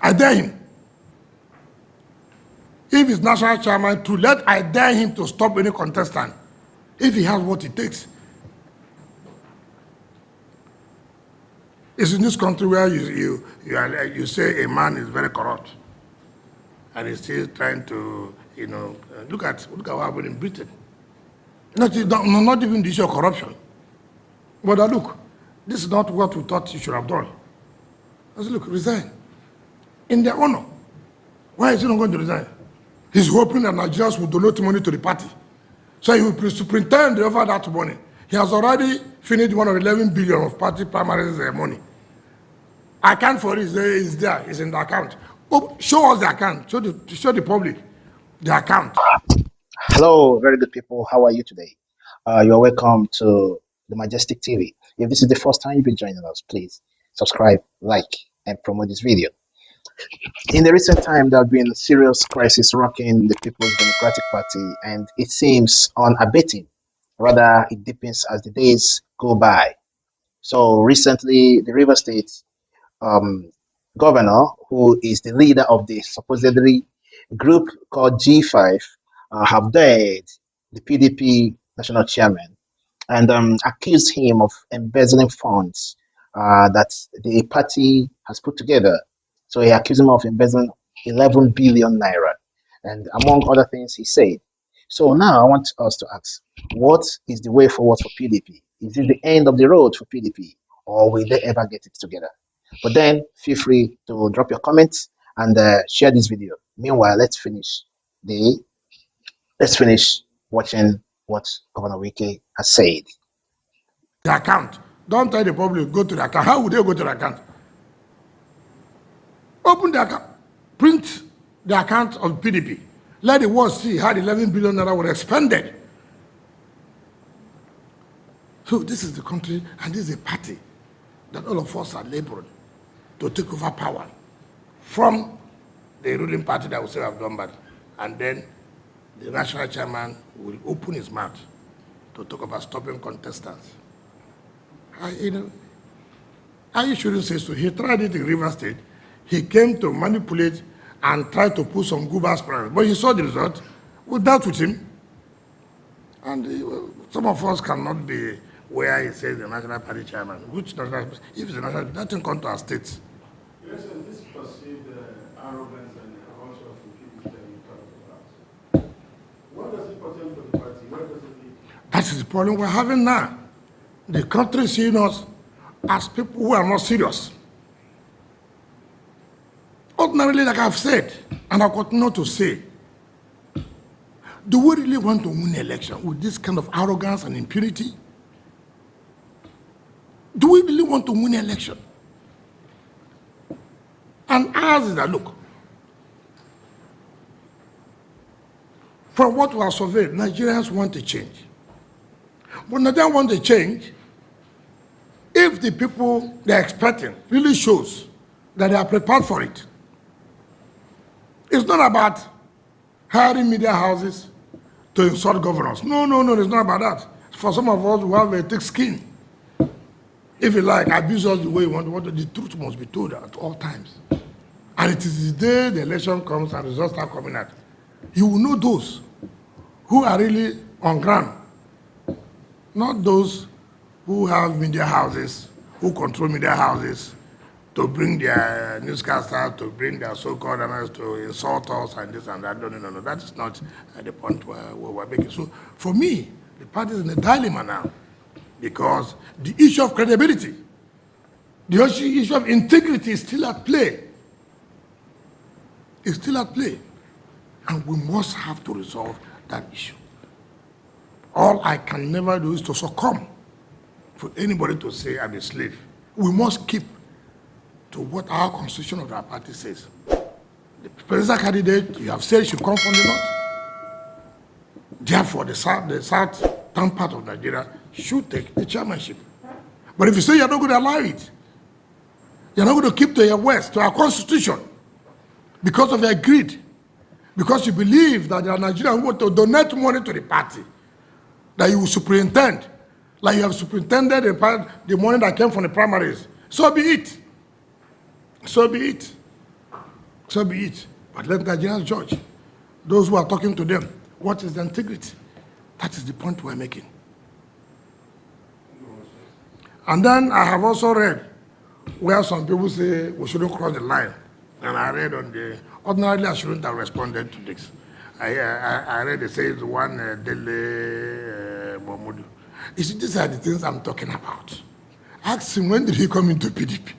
I dare him. If he's national chairman, I dare him to stop any contestant if he has what it takes. It's in this country where you say a man is very corrupt, and he's still trying to, look at what happened in Britain. Not even the issue of corruption. But look, this is not what we thought you should have done. I said, look, resign. In their honor. Why is he not going to resign? He's hoping that Nigerians will donate money to the party. So he will superintend the offer that money. He has already finished one of 11 billion of party primaries money. Account for it is there, it's in the account. Oh, show us the account, show the public the account. Hello, very good people. How are you today? You're welcome to the Majestic TV. If this is the first time you've been joining us, please subscribe, like, and promote this video. In the recent time, there have been serious crisis rocking the People's Democratic Party, and it seems unabating. Rather, it deepens as the days go by. So recently, the River State governor, who is the leader of the supposedly group called G5, have dared the PDP national chairman and accused him of embezzling funds that the party has put together. So he accused him of embezzling 11 billion naira, and among other things he said. So now I want us to ask, what is the way forward for PDP? Is it the end of the road for PDP, or will they ever get it together? But then feel free to drop your comments and share this video. Meanwhile, let's finish watching what Governor Wike has said. The account. Don't tell the public, go to the account. How would they go to the account? Open the account. Print the account of PDP. Let the world see how the 11 billion naira were expended. So this is the country, and this is a party that all of us are laboring to take over power from the ruling party that will say have done bad. And then the national chairman will open his mouth to talk about stopping contestants. I shouldn't say so. He tried it in River State. He came to manipulate and try to put some good aspirants. But he saw the result. We dealt with him. And some of us cannot be where he says the National Party chairman. Which national, if it's a national, nothing come to our states. Yes, and this perceived arrogance and culture of the people that you talked about. What does it portend for the party? Where does it lead? That is the problem we're having now. The country is seeing us as people who are not serious. Ordinarily, like I've said, and I've got not to say, do we really want to win an election with this kind of arrogance and impunity? Do we really want to win an election? And ours is that, look, from what we have surveyed, Nigerians want a change. But Nigerians want a change if the people they're expecting really shows that they are prepared for it. It's not about hiring media houses to insult governors. No, it's not about that. For some of us who have a thick skin, if you like, abuse us the way you want, the truth must be told at all times. And it is the day the election comes and results start coming out. You will know those who are really on ground, not those who have media houses, who control media houses, to bring their newscasters, to bring their so-called analysts to insult us and this and that. No. That is not the point where we're making. So for me, the party is in a dilemma now because the issue of credibility, the issue of integrity is still at play. It's still at play. And we must have to resolve that issue. All I can never do is to succumb for anybody to say I'm a slave. We must keep to what our constitution of our party says. The presidential candidate you have said should come from the north. Therefore, the southern part of Nigeria should take the chairmanship. But if you say you're not going to allow it, you're not going to keep to your west, to our constitution, because of your greed, because you believe that there are Nigerians who want to donate money to the party, that you will superintend, like you have superintended the money that came from the primaries. So be it. So be it. So be it. But let Nigerians judge. Those who are talking to them, what is the integrity? That is the point we're making. And then I have also read where some people say we shouldn't cross the line. And I read on the, ordinarily I shouldn't have responded to this. I read it says one Dele Momudu. You see, these are the things I'm talking about. Ask him, when did he come into PDP?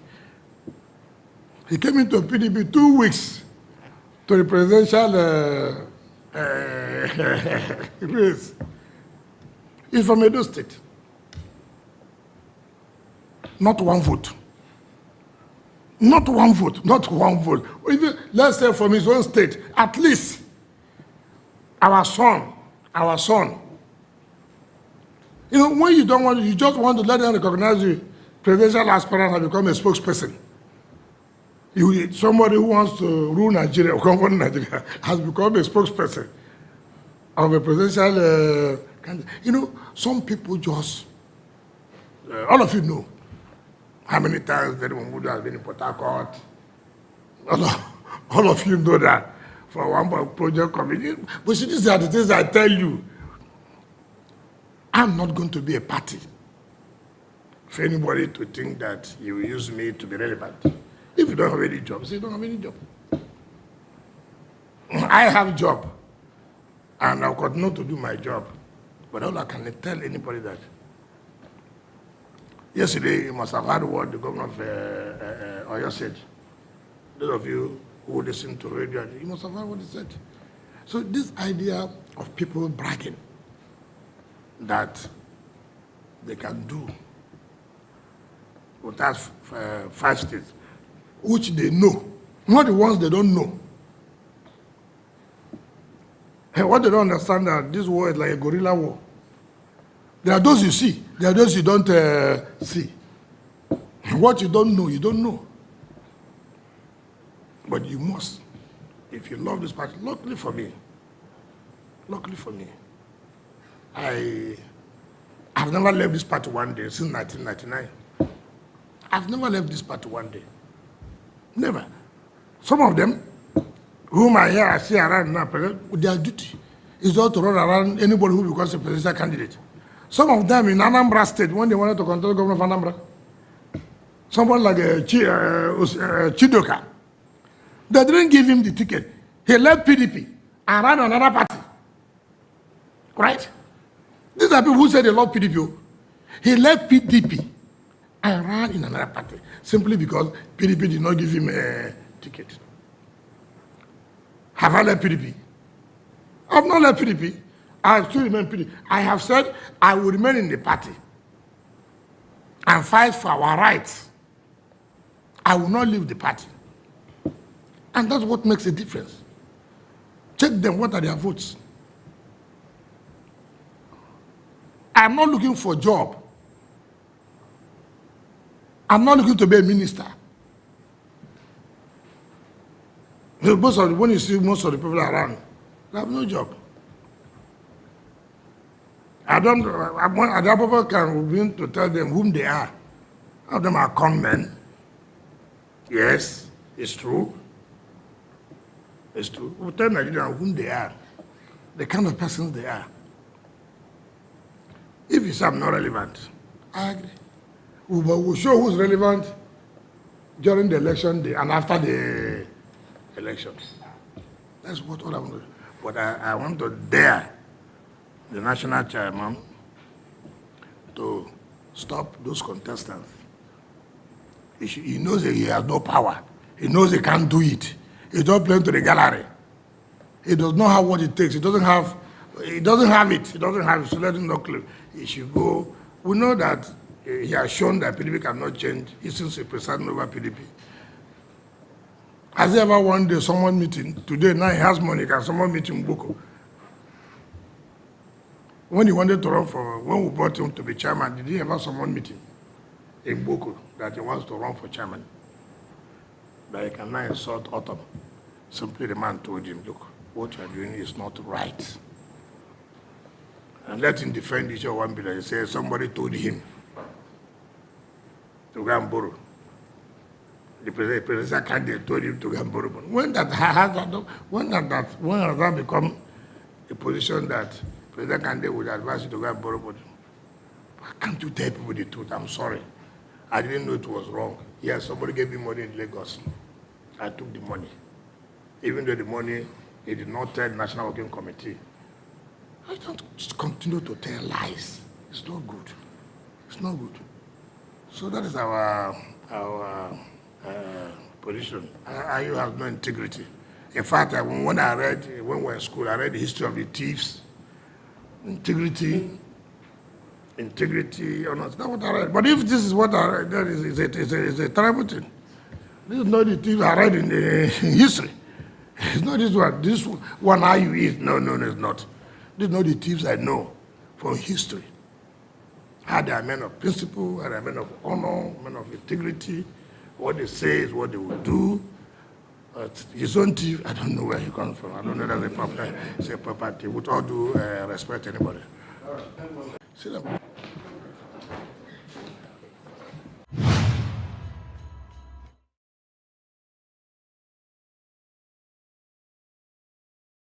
He came into PDP 2 weeks to the presidential race. He's from Edo State. Not one vote. Not one vote. Not one vote. Even, let's say from his own state, at least our son. You know, when you don't want, you just want to let them recognize you, presidential aspirant has become a spokesperson. Somebody who wants to rule Nigeria or govern Nigeria has become a spokesperson of a presidential candidate. You know, some people just, all of you know how many times Dele Momodu has been in Port Harcourt. All of you know that for one project committee. But see, these are the things I tell you. I'm not going to be a party for anybody to think that you will use me to be relevant. If you don't have any job, say you don't have any job. I have a job, and I'll continue to do my job. But all I can tell anybody that yesterday you must have heard what the governor of Oyo said. Those of you who listen to radio, you must have heard what he said. So this idea of people bragging that they can do without 5 states, which they know, not the ones they don't know. And what they don't understand that this war is like a guerrilla war. There are those you see, there are those you don't see. What you don't know, you don't know. But you must, if you love this party, luckily for me, I've never left this party one day since 1999. I've never left this party one day. Never. Some of them, whom I see around now, their duty is not to run around anybody who becomes a presidential candidate. Some of them in Anambra State, when they wanted to control the governor of Anambra, someone like Chidoka, they didn't give him the ticket. He left PDP and ran another party. Right? These are people who said they love PDP. He left PDP and ran in another party simply because PDP did not give him a ticket. Have I left PDP? I have not left PDP. I still remain PDP. I have said I will remain in the party and fight for our rights. I will not leave the party. And that's what makes a difference. Check them, what are their votes? I'm not looking for a job. I'm not looking to be a minister. When you see most of the people around, they have no job. Other people can begin to tell them whom they are. Some of them are con men. Yes, it's true. It's true. We'll tell Nigerians whom they are, the kind of persons they are. If you say I'm not relevant, I agree. We'll show who's relevant during the election day and after the election. That's what all I want to do. But I want to dare the national chairman to stop those contestants. He knows that he has no power. He knows he can't do it. He don't play to the gallery. He does not have what it takes. He doesn't have it. So let him not claim. He should go. We know that he has shown that PDP cannot change. He since he presiding over PDP. Has he ever one day someone meeting? Today, now he has money. Can someone meet him in Boko? When he wanted to run for, when we brought him to be chairman, did he ever someone meet him in Boko that he wants to run for chairman? That he can now insult Autumn. Simply the man told him, look, what you are doing is not right. And let him defend each other one bit. He said somebody told him to go and borrow. the presidential candidate told him to go and borrow money. When has that become a position that president candidate would advise you to go and borrow money? Why can't you tell people the truth? I'm sorry. I didn't know it was wrong. Yes, somebody gave me money in Lagos. I took the money. Even though the money, he did not tell the National Working Committee. I don't just continue to tell lies. It's not good. It's not good. So that is our position. You have no integrity. In fact, when we were in school, I read the history of the thieves. Integrity, or not. That's what I read. But if this is what I read, that is a terrible thing. This is not the thieves I read in history. It's not this one. This one how you eat. No, it's not. These are not the thieves I know from history. How they are men of principle, how they are men of honor, men of integrity. What they say is what they will do. His own thief, I don't know where he comes from. I don't know that's a proper thief. With all due respect to anybody. See them.